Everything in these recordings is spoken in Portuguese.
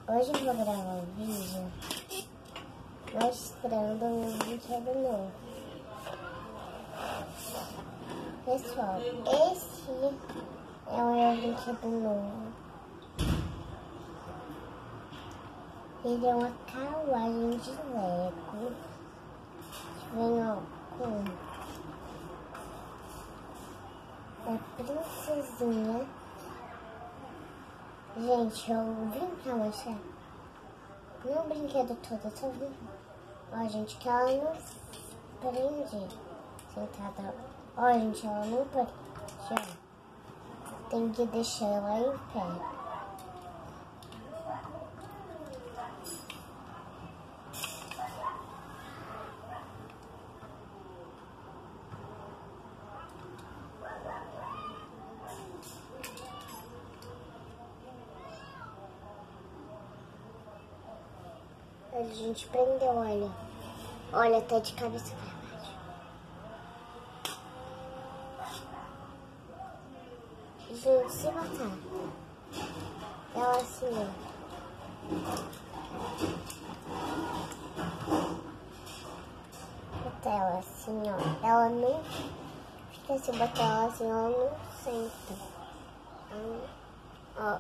Hoje eu vou gravar um vídeo mostrando um brinquedo novo. Pessoal, esse é o meu brinquedo novo. Ele é uma carruagem de Lego. Vem ó, com a princesinha. Gente, eu vim pra mostrar. Não o brinquedo todo, só vim. Ó, gente, que ela não prende sentada. Ó, gente, ela não prende. Ó. Tem que deixar ela em pé. A gente prendeu, olha. Olha, tá de cabeça pra baixo. Gente, se botar ela assim, ó. Botar ela assim, ó. Ela não fica assim, botar ela assim, ela não senta. Ó.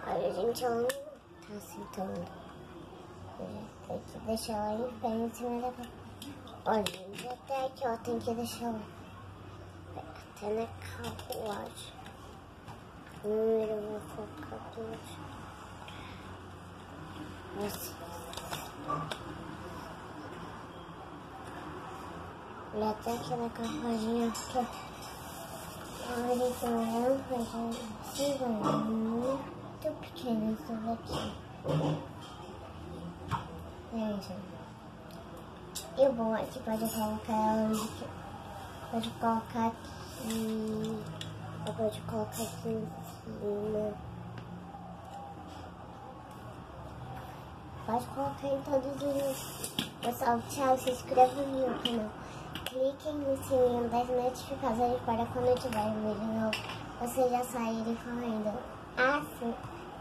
Olha, gente, ela não tá sentando. Tem que deixar ela em pé em cima da cama. Olha, gente, até aqui, ó, tem que deixar ela até na carruagem. Eu vou focar tudo. Assim. Olha até aqui na carruagem, aqui. Olha, então é uma coisa muito pequena essa daqui. Gente, e o bom é que pode colocar ela onde pode colocar aqui, ou pode colocar aqui em cima. Pode colocar em todos os... Pessoal, tchau, se inscreva no meu canal. Cliquem no sininho das notificações para quando tiver um vídeo novo, vocês já saírem correndo. Assim,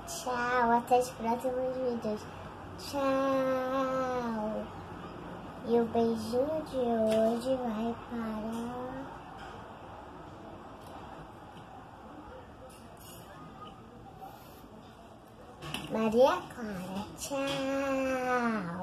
tchau, até os próximos vídeos. Tchau. E o beijinho de hoje vai para... Maria Clara. Tchau.